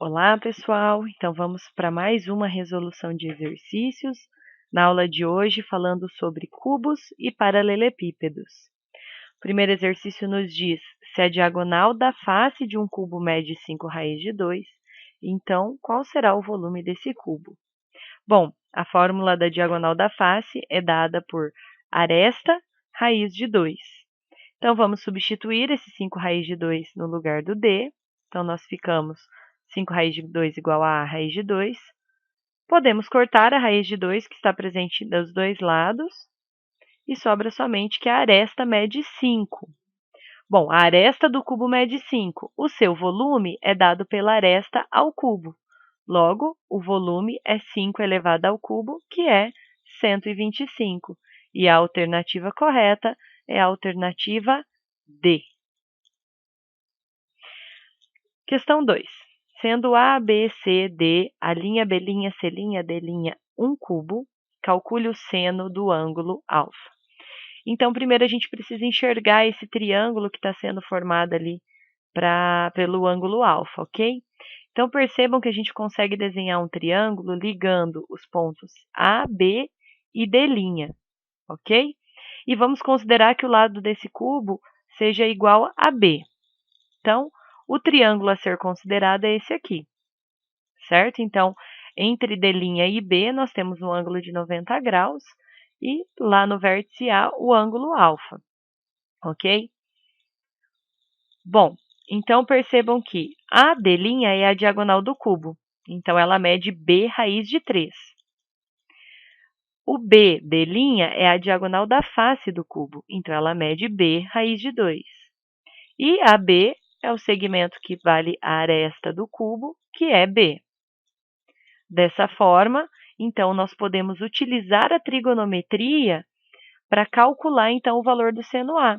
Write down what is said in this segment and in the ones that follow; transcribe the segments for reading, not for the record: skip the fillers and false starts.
Olá, pessoal! Então vamos para mais uma resolução de exercícios. Na aula de hoje, falando sobre cubos e paralelepípedos. O primeiro exercício nos diz se a diagonal da face de um cubo mede 5 raiz de 2, então qual será o volume desse cubo? Bom, a fórmula da diagonal da face é dada por aresta raiz de 2. Então, vamos substituir esse 5 raiz de 2 no lugar do D. Então, nós ficamos 5 raiz de 2 igual a raiz de 2. Podemos cortar a raiz de 2, que está presente dos dois lados, e sobra somente que a aresta mede 5. Bom, a aresta do cubo mede 5. O seu volume é dado pela aresta ao cubo. Logo, o volume é 5 elevado ao cubo, que é 125. E a alternativa correta é a alternativa D. Questão 2. Sendo A, B, C, D, a linha B', C', D', um cubo, calcule o seno do ângulo alfa. Então, primeiro a gente precisa enxergar esse triângulo que está sendo formado ali pelo ângulo alfa, ok? Então, percebam que a gente consegue desenhar um triângulo ligando os pontos A, B e D', ok? E vamos considerar que o lado desse cubo seja igual a B. Então, o triângulo a ser considerado é esse aqui, certo? Então, entre D' e B, nós temos um ângulo de 90 graus e lá no vértice A, o ângulo alfa, ok? Bom, então percebam que a D' é a diagonal do cubo, então ela mede B raiz de 3. O B' é a diagonal da face do cubo, então ela mede B raiz de 2. E a B é o segmento que vale a aresta do cubo, que é B. Dessa forma, então, nós podemos utilizar a trigonometria para calcular, então, o valor do seno A,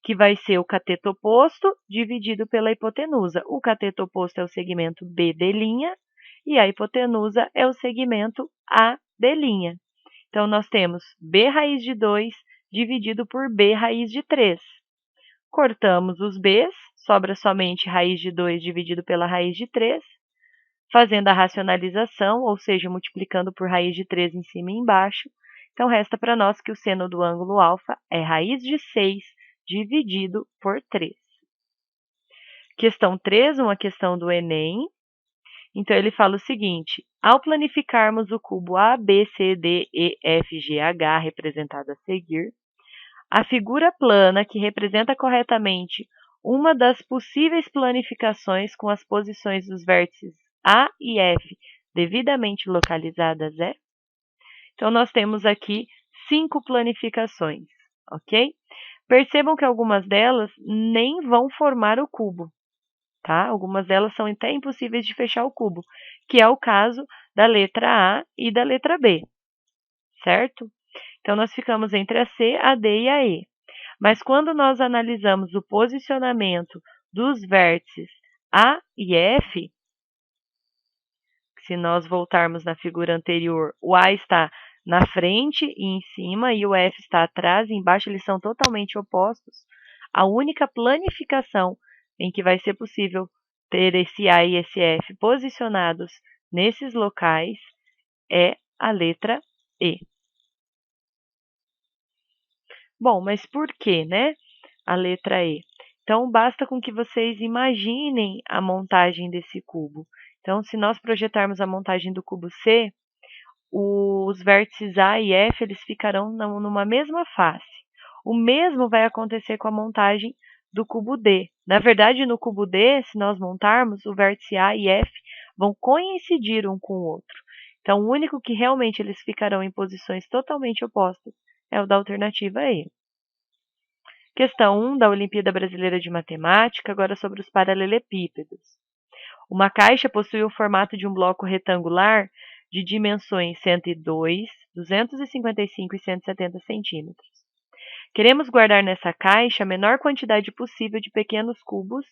que vai ser o cateto oposto dividido pela hipotenusa. O cateto oposto é o segmento BD' e a hipotenusa é o segmento AD'. Então, nós temos B raiz de 2 dividido por B raiz de 3. Cortamos os B's, sobra somente raiz de 2 dividido pela raiz de 3. Fazendo a racionalização, ou seja, multiplicando por raiz de 3 em cima e embaixo. Então, resta para nós que o seno do ângulo alfa é raiz de 6 dividido por 3. Questão 3, uma questão do Enem. Então, ele fala o seguinte: ao planificarmos o cubo A, B, C, D, E, F, G, H, representado a seguir, a figura plana que representa corretamente uma das possíveis planificações com as posições dos vértices A e F devidamente localizadas é? Então, nós temos aqui 5 planificações, ok? Percebam que algumas delas nem vão formar o cubo, tá? Algumas delas são até impossíveis de fechar o cubo, que é o caso da letra A e da letra B, certo? Então, nós ficamos entre a C, a D e a E. Mas quando nós analisamos o posicionamento dos vértices A e F, se nós voltarmos na figura anterior, o A está na frente e em cima e o F está atrás e embaixo, eles são totalmente opostos. A única planificação em que vai ser possível ter esse A e esse F posicionados nesses locais é a letra E. Bom, mas por que, né? A letra E. Então, basta com que vocês imaginem a montagem desse cubo. Então, se nós projetarmos a montagem do cubo C, os vértices A e F eles ficarão numa mesma face. O mesmo vai acontecer com a montagem do cubo D. Na verdade, no cubo D, se nós montarmos, o vértice A e F vão coincidir um com o outro. Então, o único que realmente eles ficarão em posições totalmente opostas é o da alternativa E. Questão 1 da Olimpíada Brasileira de Matemática, agora sobre os paralelepípedos. Uma caixa possui o formato de um bloco retangular de dimensões 102, 255 e 170 centímetros. Queremos guardar nessa caixa a menor quantidade possível de pequenos cubos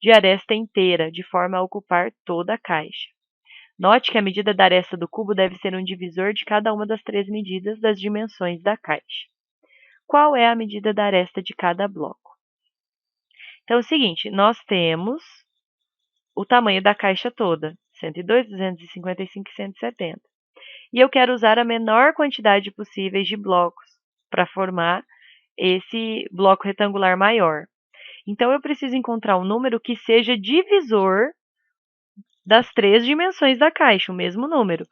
de aresta inteira, de forma a ocupar toda a caixa. Note que a medida da aresta do cubo deve ser um divisor de cada uma das 3 medidas das dimensões da caixa. Qual é a medida da aresta de cada bloco? Então é o seguinte, nós temos o tamanho da caixa toda, 102, 255 e 170. E eu quero usar a menor quantidade possível de blocos para formar esse bloco retangular maior. Então, eu preciso encontrar um número que seja divisor das 3 dimensões da caixa, o mesmo número,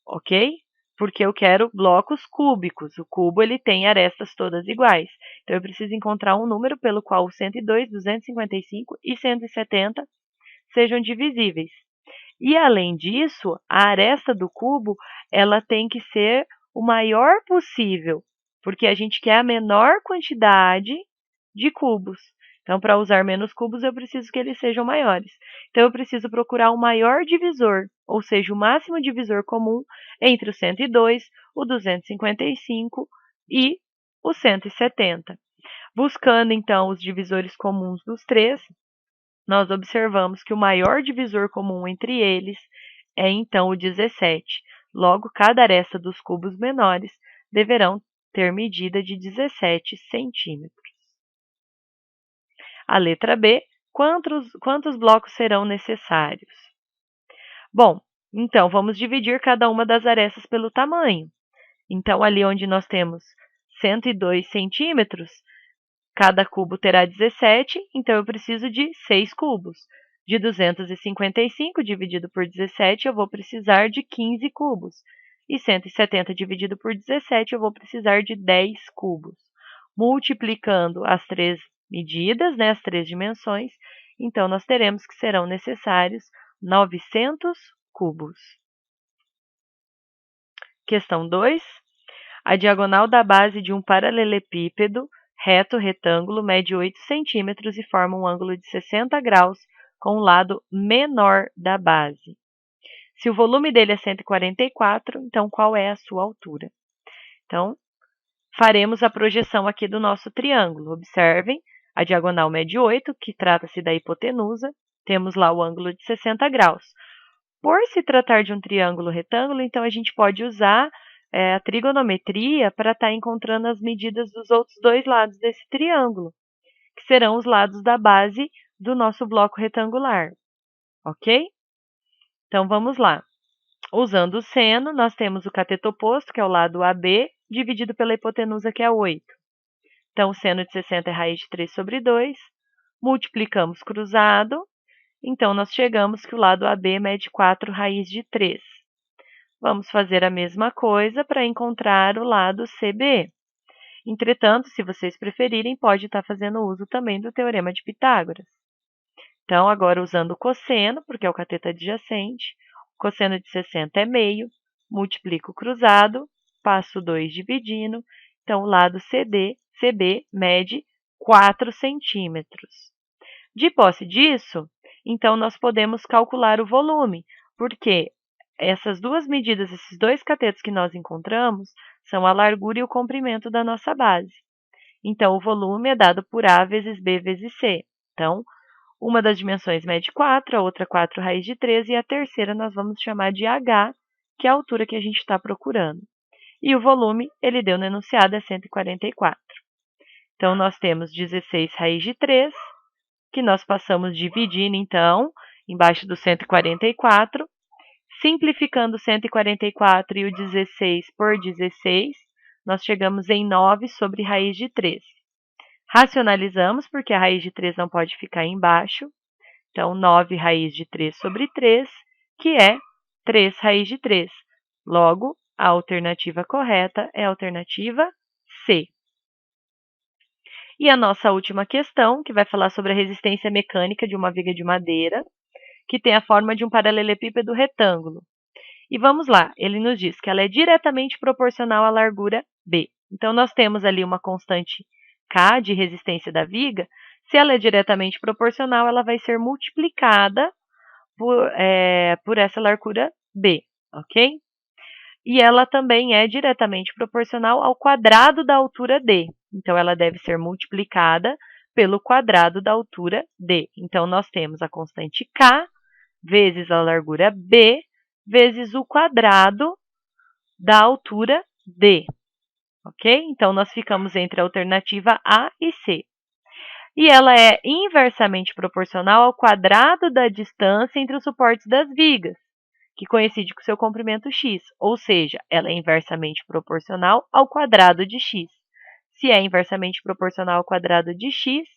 ok? Porque eu quero blocos cúbicos. O cubo ele tem arestas todas iguais. Então, eu preciso encontrar um número pelo qual o 102, 255 e 170 sejam divisíveis. E, além disso, a aresta do cubo ela tem que ser o maior possível, porque a gente quer a menor quantidade de cubos. Então, para usar menos cubos, eu preciso que eles sejam maiores. Então, eu preciso procurar o maior divisor, ou seja, o máximo divisor comum entre o 102, o 255 e o 170. Buscando, então, os divisores comuns dos três, nós observamos que o maior divisor comum entre eles é, então, o 17. Logo, cada aresta dos cubos menores deverão ter medida de 17 centímetros. A letra B, quantos blocos serão necessários? Bom, então, vamos dividir cada uma das arestas pelo tamanho. Então, ali onde nós temos 102 centímetros, cada cubo terá 17, então eu preciso de 6 cubos. De 255 dividido por 17, eu vou precisar de 15 cubos. E 170 dividido por 17, eu vou precisar de 10 cubos. Multiplicando as 3 medidas, as 3 dimensões, então nós teremos que serão necessários 900 cubos. Questão 2. A diagonal da base de um paralelepípedo reto retângulo mede 8 centímetros e forma um ângulo de 60 graus com o lado menor da base. Se o volume dele é 144, então qual é a sua altura? Então, faremos a projeção aqui do nosso triângulo. Observem, a diagonal mede 8, que trata-se da hipotenusa. Temos lá o ângulo de 60 graus. Por se tratar de um triângulo retângulo, então a gente pode usar a trigonometria para estar encontrando as medidas dos outros dois lados desse triângulo, que serão os lados da base do nosso bloco retangular, ok? Então, vamos lá. Usando o seno, nós temos o cateto oposto, que é o lado AB, dividido pela hipotenusa, que é 8. Então, o seno de 60 é raiz de 3 sobre 2. Multiplicamos cruzado. Então, nós chegamos que o lado AB mede 4 raiz de 3. Vamos fazer a mesma coisa para encontrar o lado CB. Entretanto, se vocês preferirem, pode estar fazendo uso também do teorema de Pitágoras. Então, agora usando o cosseno, porque é o cateto adjacente, o cosseno de 60 é meio, multiplico o cruzado, passo 2 dividindo, então o lado CB mede 4 centímetros. De posse disso, então nós podemos calcular o volume, porque essas duas medidas, esses dois catetos que nós encontramos, são a largura e o comprimento da nossa base. Então, o volume é dado por A vezes B vezes C. Então, uma das dimensões mede 4, a outra 4 raiz de 13, e a terceira nós vamos chamar de H, que é a altura que a gente está procurando. E o volume, ele deu no enunciado, é 144. Então, nós temos 16 raiz de 3, que nós passamos dividindo, então, embaixo do 144, simplificando 144 e o 16 por 16, nós chegamos em 9 sobre raiz de 3. Racionalizamos, porque a raiz de 3 não pode ficar embaixo. Então, 9 raiz de 3 sobre 3, que é 3 raiz de 3. Logo, a alternativa correta é a alternativa C. E a nossa última questão, que vai falar sobre a resistência mecânica de uma viga de madeira, que tem a forma de um paralelepípedo retângulo. E vamos lá, ele nos diz que ela é diretamente proporcional à largura B. Então, nós temos ali uma constante K de resistência da viga. Se ela é diretamente proporcional, ela vai ser multiplicada por essa largura B, ok? E ela também é diretamente proporcional ao quadrado da altura D. Então, ela deve ser multiplicada pelo quadrado da altura D. Então, nós temos a constante K vezes a largura B vezes o quadrado da altura D. Ok? Então, nós ficamos entre a alternativa A e C. E ela é inversamente proporcional ao quadrado da distância entre os suportes das vigas, que coincide com seu comprimento x, ou seja, ela é inversamente proporcional ao quadrado de x. Se é inversamente proporcional ao quadrado de x,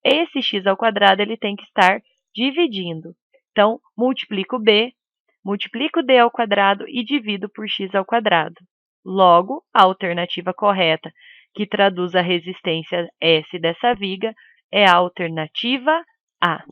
esse x ao quadrado ele tem que estar dividindo. Então, multiplico b, multiplico d ao quadrado e divido por x ao quadrado. Logo, a alternativa correta, que traduz a resistência S dessa viga, é a alternativa A.